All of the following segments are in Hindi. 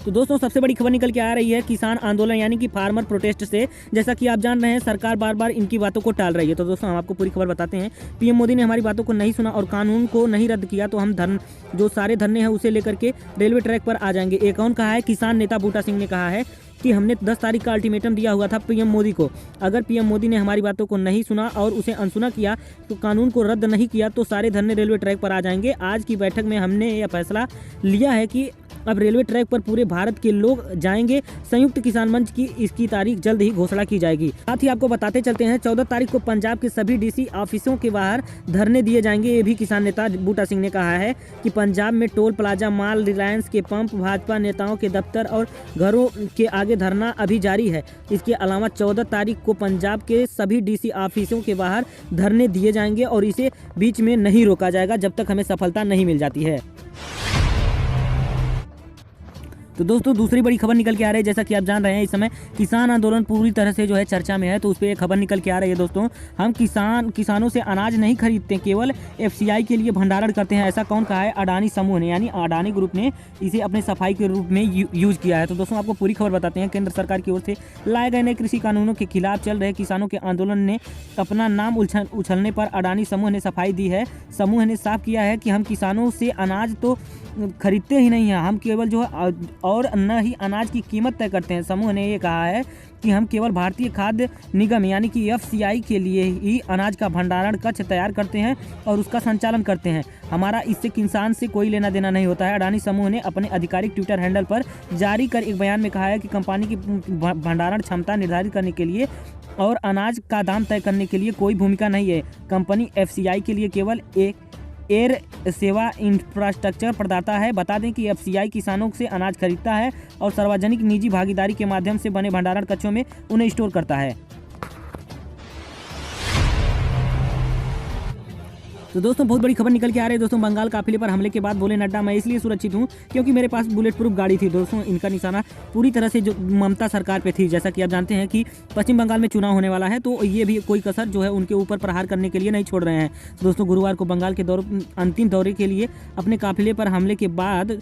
तो दोस्तों सबसे बड़ी खबर निकल के आ रही है किसान आंदोलन यानी कि फार्मर प्रोटेस्ट से। जैसा कि आप जान रहे हैं सरकार बार बार इनकी बातों को टाल रही है। तो दोस्तों हम आपको पूरी खबर बताते हैं। पीएम मोदी ने हमारी बातों को नहीं सुना और कानून को नहीं रद्द किया तो हम जो सारे धरने हैं उसे लेकर के रेलवे ट्रैक पर आ जाएंगे। एक और कहा है किसान नेता बूटा सिंह ने कहा है कि हमने 10 तारीख का अल्टीमेटम दिया हुआ था पीएम मोदी को। अगर पीएम मोदी ने हमारी बातों को नहीं सुना और उसे अनसुना किया तो कानून को रद्द नहीं किया तो सारे धरने रेलवे ट्रैक पर आ जाएंगे। आज की बैठक में हमने यह फैसला लिया है कि अब रेलवे ट्रैक पर पूरे भारत के लोग जाएंगे। संयुक्त किसान मंच की इसकी तारीख जल्द ही घोषणा की जाएगी। साथ ही आपको बताते चलते हैं 14 तारीख को पंजाब के सभी डीसी ऑफिसों के बाहर धरने दिए जाएंगे। ये भी किसान नेता बूटा सिंह ने कहा है कि पंजाब में टोल प्लाजा माल रिलायंस के पंप भाजपा नेताओं के दफ्तर और घरों के आगे धरना अभी जारी है। इसके अलावा 14 तारीख को पंजाब के सभी डीसी ऑफिसों के बाहर धरने दिए जाएंगे और इसे बीच में नहीं रोका जाएगा जब तक हमें सफलता नहीं मिल जाती है। तो दोस्तों दूसरी बड़ी खबर निकल के आ रही है। जैसा कि आप जान रहे हैं इस समय किसान आंदोलन पूरी तरह से जो है चर्चा में है। तो उस पर एक खबर निकल के आ रही है। दोस्तों हम किसानों से अनाज नहीं खरीदते, केवल एफसीआई के लिए भंडारण करते हैं। ऐसा कौन कहा है? अडानी समूह ने, यानी अडानी ग्रुप ने इसे अपने सफाई के रूप में यूज किया है। तो दोस्तों आपको पूरी खबर बताते हैं। केंद्र सरकार की ओर से लाए गए नए कृषि कानूनों के खिलाफ चल रहे किसानों के आंदोलन ने अपना नाम उछलने पर अडानी समूह ने सफाई दी है। समूह ने साफ किया है कि हम किसानों से अनाज तो खरीदते ही नहीं हैं, हम केवल जो है और न ही अनाज की कीमत तय करते हैं। समूह ने ये कहा है कि हम केवल भारतीय खाद्य निगम यानी कि एफसीआई के लिए ही अनाज का भंडारण कक्ष तैयार करते हैं और उसका संचालन करते हैं। हमारा इससे किसान से कोई लेना देना नहीं होता है। अडानी समूह ने अपने आधिकारिक ट्विटर हैंडल पर जारी कर एक बयान में कहा है कि कंपनी की भंडारण क्षमता निर्धारित करने के लिए और अनाज का दाम तय करने के लिए कोई भूमिका नहीं है। कंपनी एफसीआई के लिए केवल एक एयर सेवा इंफ्रास्ट्रक्चर प्रदाता है। बता दें कि एफसीआई किसानों से अनाज खरीदता है और सार्वजनिक निजी भागीदारी के माध्यम से बने भंडारण कक्षों में उन्हें स्टोर करता है। तो दोस्तों बहुत बड़ी खबर निकल के आ रही है। दोस्तों बंगाल काफिले पर हमले के बाद बोले नड्डा, मैं इसलिए सुरक्षित हूं क्योंकि मेरे पास बुलेट प्रूफ गाड़ी थी। दोस्तों इनका निशाना पूरी तरह से जो ममता सरकार पे थी। जैसा कि आप जानते हैं कि पश्चिम बंगाल में चुनाव होने वाला है तो ये भी कोई कसर जो है उनके ऊपर प्रहार करने के लिए नहीं छोड़ रहे हैं। दोस्तों गुरुवार को बंगाल के अंतिम दौरे के लिए अपने काफिले पर हमले के बाद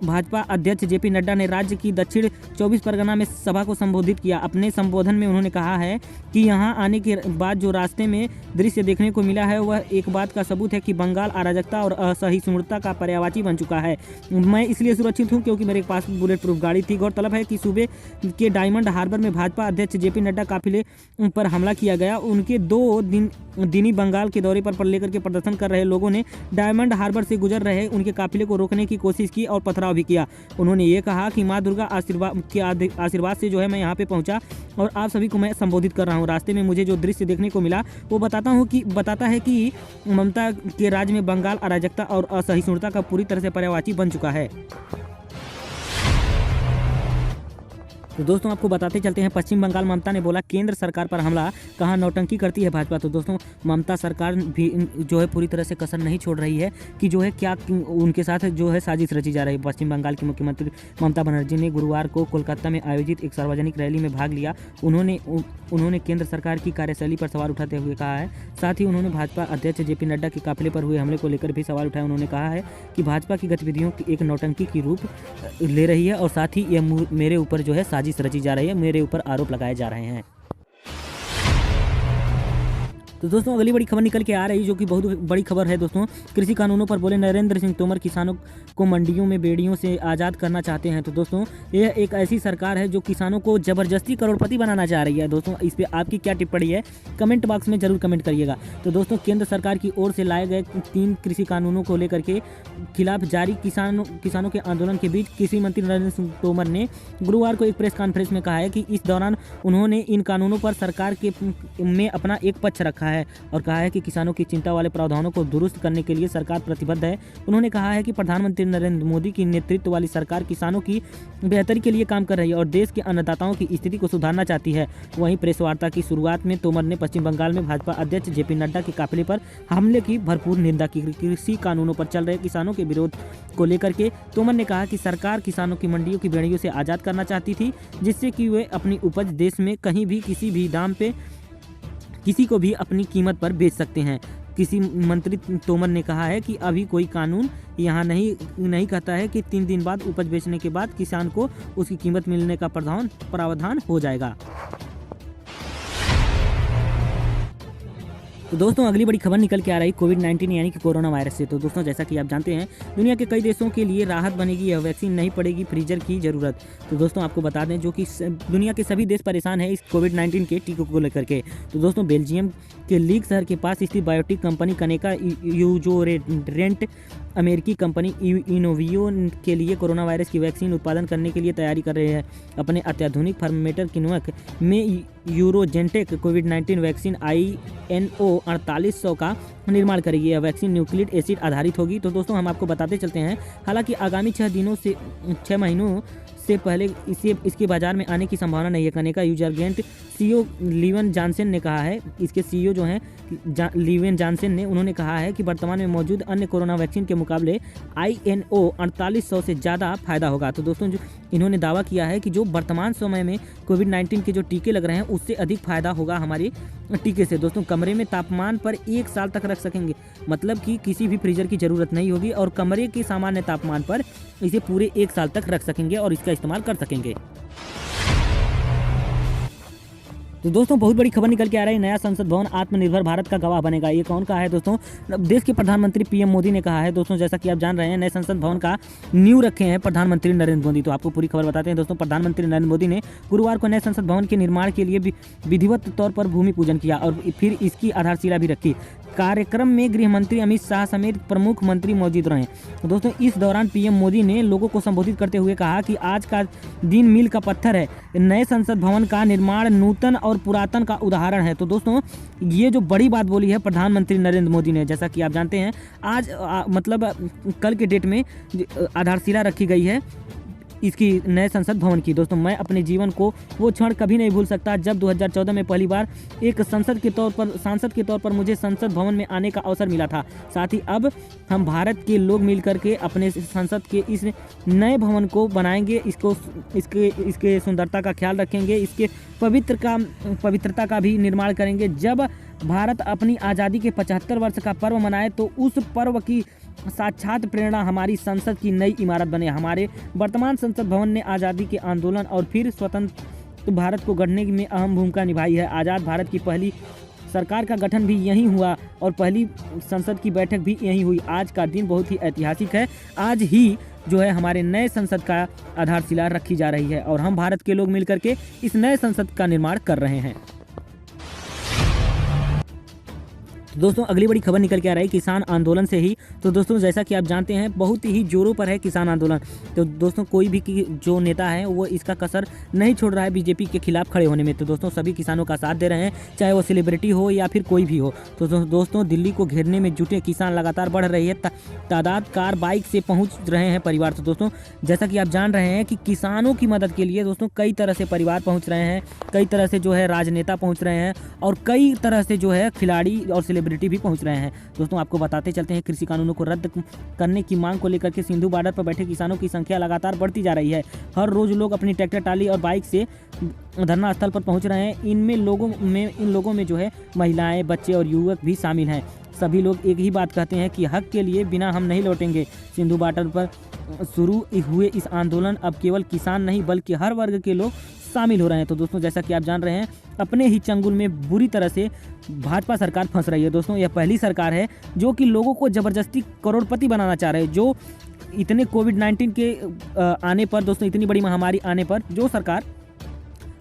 भाजपा अध्यक्ष जेपी नड्डा ने राज्य की दक्षिण 24 परगना में सभा को संबोधित किया। अपने संबोधन में उन्होंने कहा है कि यहां आने के बाद जो रास्ते में दृश्य देखने को मिला है वह एक बात का सबूत है कि बंगाल अराजकता और असहिष्णुता का पर्यायवाची बन चुका है। मैं इसलिए सुरक्षित हूं क्योंकि मेरे पास बुलेट प्रूफ गाड़ी थी। गौरतलब है कि सूबे के डायमंड हार्बर में भाजपा अध्यक्ष जेपी नड्डा काफिले पर हमला किया गया। उनके 2 दिनी बंगाल के दौरे पर लेकर के प्रदर्शन कर रहे लोगों ने डायमंड हार्बर से गुजर रहे उनके काफिले को रोकने की कोशिश की और पथराव भी किया। उन्होंने ये कहा कि माँ दुर्गा आशीर्वाद से जो है मैं यहाँ पे पहुंचा और आप सभी को मैं संबोधित कर रहा हूँ। रास्ते में मुझे जो दृश्य देखने को मिला वो बताता है कि ममता के राज्य में बंगाल अराजकता और असहिष्णुता का पूरी तरह से पर्यायवाची बन चुका है। तो दोस्तों आपको बताते चलते हैं पश्चिम बंगाल ममता ने बोला केंद्र सरकार पर हमला, कहा नौटंकी करती है भाजपा। तो दोस्तों ममता सरकार भी जो है पूरी तरह से कसर नहीं छोड़ रही है कि जो है क्या उनके साथ जो है साजिश रची जा रही है। पश्चिम बंगाल की मुख्यमंत्री ममता बनर्जी ने गुरुवार को कोलकाता में आयोजित एक सार्वजनिक रैली में भाग लिया। उन्होंने केंद्र सरकार की कार्यशैली पर सवाल उठाते हुए कहा है। साथ ही उन्होंने भाजपा अध्यक्ष जेपी नड्डा के काफिले पर हुए हमले को लेकर भी सवाल उठाया। उन्होंने कहा है कि भाजपा की गतिविधियों की एक नौटंकी की रूप ले रही है और साथ ही यह मेरे ऊपर जो है साजिश रची जा रही है, मेरे ऊपर आरोप लगाए जा रहे हैं। तो दोस्तों अगली बड़ी खबर निकल के आ रही जो कि बहुत बड़ी खबर है। दोस्तों कृषि कानूनों पर बोले नरेंद्र सिंह तोमर, किसानों को मंडियों में बेड़ियों से आज़ाद करना चाहते हैं। तो दोस्तों यह एक ऐसी सरकार है जो किसानों को जबरदस्ती करोड़पति बनाना चाह रही है। दोस्तों इस पर आपकी क्या टिप्पणी है कमेंट बॉक्स में जरूर कमेंट करिएगा। तो दोस्तों केंद्र सरकार की ओर से लाए गए 3 कृषि कानूनों को लेकर के खिलाफ जारी किसानों के आंदोलन के बीच कृषि मंत्री नरेंद्र सिंह तोमर ने गुरुवार को एक प्रेस कॉन्फ्रेंस में कहा है कि इस दौरान उन्होंने इन कानूनों पर सरकार में अपना एक पक्ष रखा है और कहा है कि किसानों की चिंता वाले प्रावधानों को दुरुस्त करने के लिए सरकार प्रतिबद्ध है। उन्होंने कहा है कि प्रधानमंत्री नरेंद्र मोदी की नेतृत्व वाली सरकार किसानों की बेहतरी के लिए काम कर रही है और देश के अन्नदाताओं की स्थिति को सुधारना चाहती है। वहीं प्रेस वार्ता की शुरुआत में तोमर ने पश्चिम बंगाल में भाजपा अध्यक्ष जेपी नड्डा के काफिले पर हमले की भरपूर निंदा की। कृषि कानूनों पर चल रहे किसानों के विरोध को लेकर के तोमर ने कहा कि सरकार किसानों की मंडियों की बेड़ियों से आज़ाद करना चाहती थी जिससे कि वे अपनी उपज देश में कहीं भी किसी भी दाम पे किसी को भी अपनी कीमत पर बेच सकते हैं। किसी मंत्री तोमर ने कहा है कि अभी कोई कानून यहाँ नहीं कहता है कि 3 दिन बाद उपज बेचने के बाद किसान को उसकी कीमत मिलने का प्रावधान हो जाएगा। तो दोस्तों अगली बड़ी खबर निकल के आ रही कोविड-19 यानी कि कोरोना वायरस से। तो दोस्तों जैसा कि आप जानते हैं दुनिया के कई देशों के लिए राहत बनेगी, यह वैक्सीन नहीं पड़ेगी फ्रीजर की ज़रूरत। तो दोस्तों आपको बता दें जो कि दुनिया के सभी देश परेशान है इस कोविड-19 के टीकों को लेकर के। तो दोस्तों बेल्जियम के लीग शहर के पास स्थित बायोटेक कंपनी कनेका यूजोरेंट अमेरिकी कंपनी इनोवियो के लिए कोरोना वायरस की वैक्सीन उत्पादन करने के लिए तैयारी कर रहे हैं। अपने अत्याधुनिक फर्मेटर किन्वक में यूरोजेंटेक कोविड-19 वैक्सीन INO 4800 का निर्माण करेगी। यह वैक्सीन न्यूक्लिक एसिड आधारित होगी। तो दोस्तों हम आपको बताते चलते हैं, हालांकि आगामी 6 महीनों से पहले इसके बाजार में आने की संभावना नहीं है। कनेका यूजरगेंट CEO लीवन जॉनसन ने कहा है, इसके CEO जो हैं लीवन जॉनसन ने उन्होंने कहा है कि वर्तमान में मौजूद अन्य कोरोना वैक्सीन के मुकाबले INO 4800 से ज़्यादा फायदा होगा। तो दोस्तों जो इन्होंने दावा किया है कि जो वर्तमान समय में कोविड-19 के जो टीके लग रहे हैं उससे अधिक फायदा होगा हमारे टीके से। दोस्तों कमरे में तापमान पर 1 साल तक रख सकेंगे, मतलब कि किसी भी फ्रीजर की ज़रूरत नहीं होगी और कमरे के सामान्य तापमान पर इसे पूरे 1 साल तक रख सकेंगे और इसका इस्तेमाल कर सकेंगे। तो दोस्तों बहुत बड़ी खबर निकल के आ रही है, नया संसद भवन आत्मनिर्भर भारत का गवाह बनेगा। ये कौन कहा है दोस्तों? देश के प्रधानमंत्री PM मोदी ने कहा है। दोस्तों जैसा कि आप जान रहे हैं नए संसद भवन का नींव रखे हैं प्रधानमंत्री नरेंद्र मोदी। तो आपको पूरी खबर बताते हैं दोस्तों। प्रधानमंत्री नरेंद्र मोदी ने गुरुवार को नए संसद भवन के निर्माण के लिए विधिवत तौर पर भूमि पूजन किया और फिर इसकी आधारशिला भी रखी। कार्यक्रम में गृह मंत्री अमित शाह समेत प्रमुख मंत्री मौजूद रहे। दोस्तों इस दौरान PM मोदी ने लोगों को संबोधित करते हुए कहा कि आज का दिन मील का पत्थर है। नए संसद भवन का निर्माण नूतन और पुरातन का उदाहरण है। तो दोस्तों ये जो बड़ी बात बोली है प्रधानमंत्री नरेंद्र मोदी ने, जैसा कि आप जानते हैं आज मतलब कल के डेट में आधारशिला रखी गई है इसकी नए संसद भवन की। दोस्तों मैं अपने जीवन को वो क्षण कभी नहीं भूल सकता जब 2014 में पहली बार एक सांसद के तौर पर मुझे संसद भवन में आने का अवसर मिला था। साथ ही अब हम भारत के लोग मिलकर के अपने संसद के इस नए भवन को बनाएंगे, इसके सुंदरता का ख्याल रखेंगे, इसके पवित्रता का भी निर्माण करेंगे। जब भारत अपनी आज़ादी के 75 वर्ष का पर्व मनाए तो उस पर्व की साक्षात प्रेरणा हमारी संसद की नई इमारत बने। हमारे वर्तमान संसद भवन ने आज़ादी के आंदोलन और फिर स्वतंत्र भारत को गढ़ने में अहम भूमिका निभाई है। आज़ाद भारत की पहली सरकार का गठन भी यहीं हुआ और पहली संसद की बैठक भी यहीं हुई। आज का दिन बहुत ही ऐतिहासिक है। आज ही जो है हमारे नए संसद का आधारशिला रखी जा रही है और हम भारत के लोग मिलकर के इस नए संसद का निर्माण कर रहे हैं। तो दोस्तों अगली बड़ी खबर निकल के आ रही है किसान आंदोलन से ही। तो दोस्तों जैसा कि आप जानते हैं बहुत ही जोरों पर है किसान आंदोलन। तो दोस्तों कोई भी जो नेता है वो इसका कसर नहीं छोड़ रहा है बीजेपी के खिलाफ खड़े होने में। तो दोस्तों सभी किसानों का साथ दे रहे हैं, चाहे वो सेलिब्रिटी हो या फिर कोई भी हो। तो दोस्तों दिल्ली को घेरने में जुटे किसान लगातार बढ़ रही है तादाद, कार बाइक से पहुँच रहे हैं परिवार। तो दोस्तों जैसा कि आप जान रहे हैं कि किसानों की मदद के लिए दोस्तों कई तरह से परिवार पहुँच रहे हैं, कई तरह से जो है राजनेता पहुँच रहे हैं और कई तरह से जो है खिलाड़ी और सेलिब्रिटी भी पहुंच रहे हैं। दोस्तों आपको बताते चलते हैं कृषि कानूनों को रद्द करने की मांग को लेकर के सिंधु बॉर्डर पर बैठे किसानों की संख्या लगातार बढ़ती जा रही है। हर रोज लोग अपनी ट्रैक्टर ट्राली और बाइक से धरना स्थल पर पहुंच रहे हैं। इन लोगों में जो है महिलाएं, बच्चे और युवक भी शामिल हैं। सभी लोग एक ही बात कहते हैं कि हक के लिए बिना हम नहीं लौटेंगे। सिंधु बॉर्डर पर शुरू हुए इस आंदोलन अब केवल किसान नहीं बल्कि हर वर्ग के लोग शामिल हो रहे हैं। तो दोस्तों जैसा कि आप जान रहे हैं अपने ही चंगुल में बुरी तरह से भाजपा सरकार फंस रही है। दोस्तों यह पहली सरकार है जो कि लोगों को जबरदस्ती करोड़पति बनाना चाह रहे हैं। जो इतने कोविड-19 के आने पर दोस्तों इतनी बड़ी महामारी आने पर जो सरकार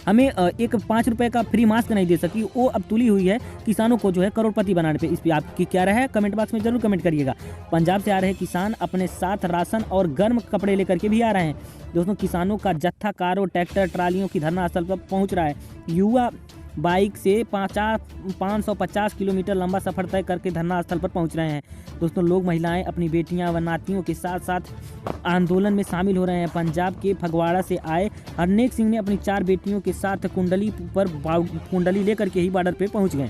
हमें एक 5 रुपए का फ्री मास्क नहीं दे सकी, वो अब तुली हुई है किसानों को जो है करोड़पति बनाने पे। इस पर आपकी क्या राय है कमेंट बॉक्स में जरूर कमेंट करिएगा। पंजाब से आ रहे किसान अपने साथ राशन और गर्म कपड़े लेकर के भी आ रहे हैं। दोस्तों किसानों का जत्था कारों, ट्रैक्टर, ट्रालियों की धरना स्थल पर पहुंच रहा है। युवा बाइक से 550 किलोमीटर लंबा सफर तय करके धरना स्थल पर पहुंच रहे हैं। दोस्तों लोग, महिलाएं अपनी बेटियां व नातियों के साथ साथ आंदोलन में शामिल हो रहे हैं। पंजाब के फगवाड़ा से आए हरनेक सिंह ने अपनी 4 बेटियों के साथ कुंडली लेकर के ही बॉर्डर पे पहुंच गए।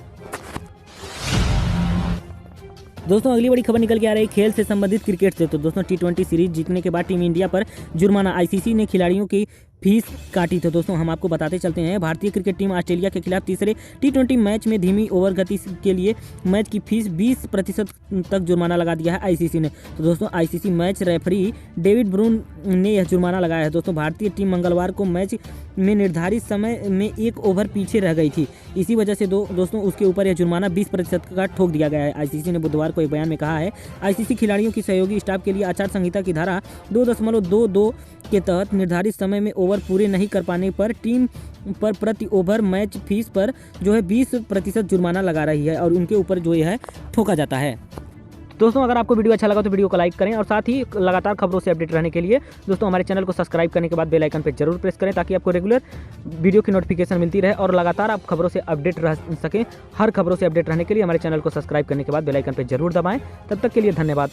दोस्तों अगली बड़ी खबर निकल के आ रही है खेल से संबंधित क्रिकेट से। तो दोस्तों T20 सीरीज जीतने के बाद टीम इंडिया पर जुर्माना। ICC ने खिलाड़ियों की फीस काटी। तो दोस्तों हम आपको बताते चलते हैं, भारतीय क्रिकेट टीम ऑस्ट्रेलिया के खिलाफ तीसरे T20 मैच में धीमी ओवर गति के लिए मैच की फीस 20% तक जुर्माना लगा दिया है आईसीसी ने। तो दोस्तों आईसीसी मैच रेफरी डेविड ब्रून ने यह जुर्माना लगाया है। दोस्तों भारतीय टीम मंगलवार को मैच में निर्धारित समय में 1 ओवर पीछे रह गई थी, इसी वजह से दोस्तों उसके ऊपर यह जुर्माना 20% का ठोक दिया गया है। आईसीसी ने बुधवार को एक बयान में कहा है, आईसीसी खिलाड़ियों की सहयोगी स्टाफ के लिए आचार संहिता की धारा 2.22 के तहत निर्धारित समय में ओवर पूरे नहीं कर पाने पर टीम पर प्रति ओवर मैच फीस पर जो है 20% जुर्माना लगा रही है और उनके ऊपर जो है ठोका जाता है। दोस्तों अगर आपको वीडियो अच्छा लगा तो वीडियो को लाइक करें और साथ ही लगातार खबरों से अपडेट रहने के लिए दोस्तों हमारे चैनल को सब्सक्राइब करने के बाद बेल आइकन पर जरूर प्रेस करें, ताकि आपको रेगुलर वीडियो की नोटिफिकेशन मिलती रहे और लगातार आप खबरों से अपडेट रह सकें। हर खबरों से अपडेट रहने के लिए हमारे चैनल को सब्सक्राइब करने के बाद बेल आइकन पर जरूर दबाएं। तब तक के लिए धन्यवाद।